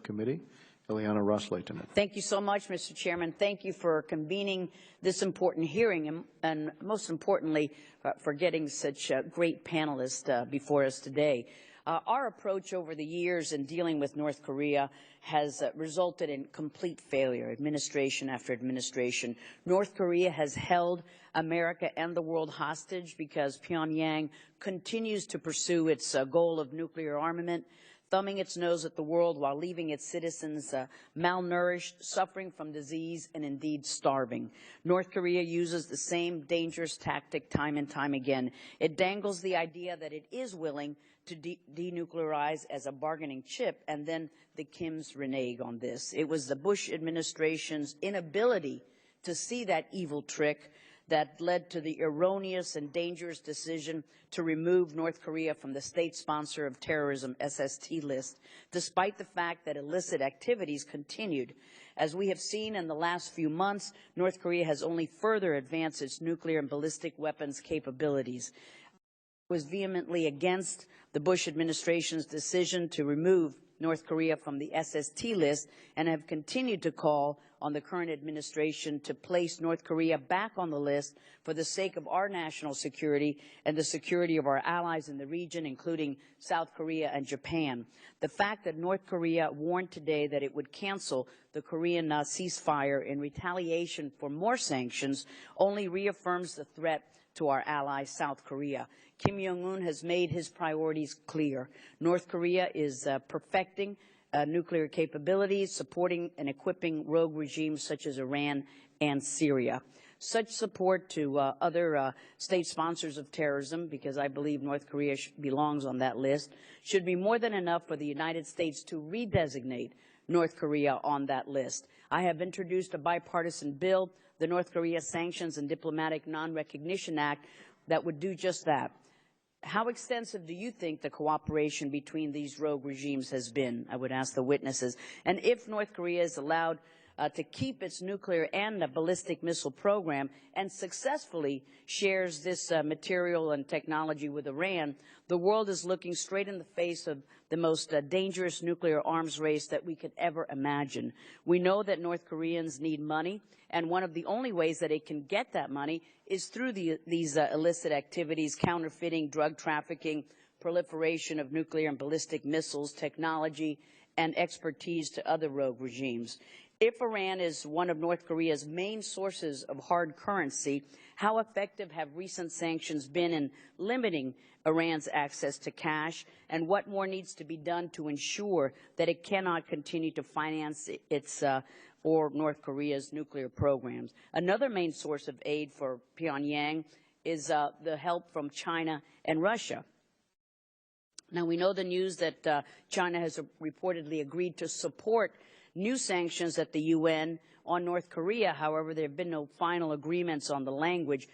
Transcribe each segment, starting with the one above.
Subcommittee. Ros-Lehtinen. Thank you so much, Mr. Chairman. Thank you for convening this important hearing and most importantly, for getting such great panelists before us today. Our approach over the years in dealing with North Korea has resulted in complete failure, administration after administration. North Korea has held America and the world hostage because Pyongyang continues to pursue its goal of nuclear armament, thumbing its nose at the world while leaving its citizens malnourished, suffering from disease, and indeed starving. North Korea uses the same dangerous tactic time and time again. It dangles the idea that it is willing to denuclearize as a bargaining chip, and then the Kims renege on this. It was the Bush administration's inability to see that evil trick that led to the erroneous and dangerous decision to remove North Korea from the state sponsor of terrorism SST list, despite the fact that illicit activities continued. As we have seen in the last few months, North Korea has only further advanced its nuclear and ballistic weapons capabilities. I was vehemently against the Bush administration's decision to remove North Korea from the SST list and have continued to call on the current administration to place North Korea back on the list for the sake of our national security and the security of our allies in the region, including South Korea and Japan. The fact that North Korea warned today that it would cancel the Korean ceasefire in retaliation for more sanctions only reaffirms the threat to our ally, South Korea. Kim Jong-un has made his priorities clear. North Korea is perfecting nuclear capabilities, supporting and equipping rogue regimes such as Iran and Syria. Such support to other state sponsors of terrorism, because I believe North Korea belongs on that list, should be more than enough for the United States to redesignate North Korea on that list. I have introduced a bipartisan bill, the North Korea Sanctions and Diplomatic Non-Recognition Act, that would do just that. How extensive do you think the cooperation between these rogue regimes has been? I would ask the witnesses. And if North Korea is allowed to keep its nuclear and ballistic missile program and successfully shares this material and technology with Iran, the world is looking straight in the face of the most dangerous nuclear arms race that we could ever imagine. We know that North Koreans need money, and one of the only ways that it can get that money is through these illicit activities, counterfeiting, drug trafficking, proliferation of nuclear and ballistic missiles, technology, and expertise to other rogue regimes. If Iran is one of North Korea's main sources of hard currency, how effective have recent sanctions been in limiting Iran's access to cash, and what more needs to be done to ensure that it cannot continue to finance its or North Korea's nuclear programs? Another main source of aid for Pyongyang is the help from China and Russia. Now, we know the news that China has reportedly agreed to support new sanctions at the UN on North Korea. However, there have been no final agreements on the language.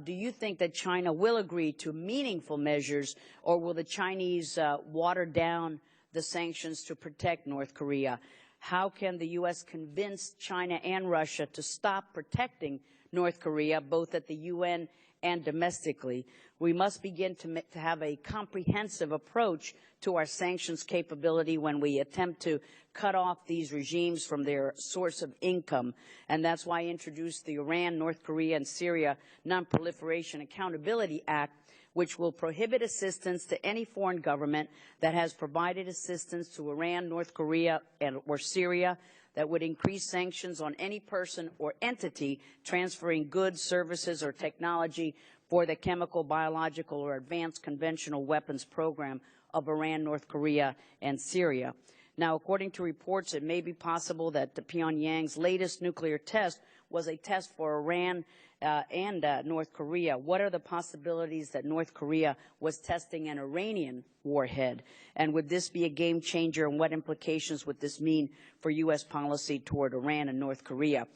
Do you think that China will agree to meaningful measures, or will the Chinese water down the sanctions to protect North Korea? How can the U.S. convince China and Russia to stop protecting North Korea, both at the UN and domestically? We must begin to have a comprehensive approach to our sanctions capability when we attempt to cut off these regimes from their source of income. And that's why I introduced the Iran, North Korea, and Syria Non-Proliferation Accountability Act, which will prohibit assistance to any foreign government that has provided assistance to Iran, North Korea, or Syria, that would increase sanctions on any person or entity transferring goods, services, or technology for the chemical, biological, or advanced conventional weapons program of Iran, North Korea, and Syria. Now, according to reports, it may be possible that Pyongyang's latest nuclear test was a test for Iran and North Korea. What are the possibilities that North Korea was testing an Iranian warhead? And would this be a game changer, and what implications would this mean for U.S. policy toward Iran and North Korea?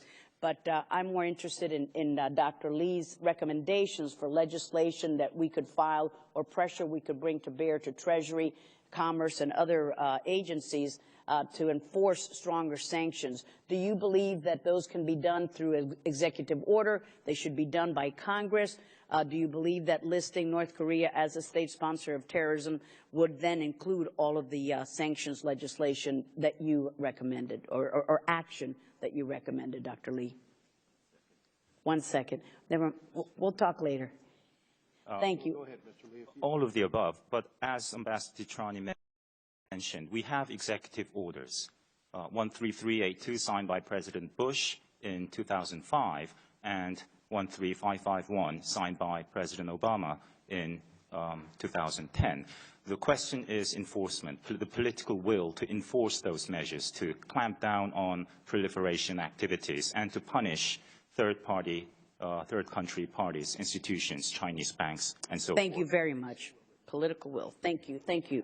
But I'm more interested in Dr. Lee's recommendations for legislation that we could file or pressure we could bring to bear to Treasury, Commerce, and other agencies to enforce stronger sanctions. Do you believe that those can be done through an executive order? They should be done by Congress? Do you believe that listing North Korea as a state sponsor of terrorism would then include all of the sanctions legislation that you recommended, or action that you recommended, Dr. Lee? 1 second. We'll talk later. Thank you. Go ahead, Mr. Lee. All of the above, but as Ambassador Titrani mentioned, we have executive orders, 13382 signed by President Bush in 2005 and 13551 signed by President Obama in 2010. The question is enforcement, the political will to enforce those measures, to clamp down on proliferation activities and to punish third country parties, institutions, Chinese banks, and so forth. Thank you very much. Political will. Thank you. Thank you.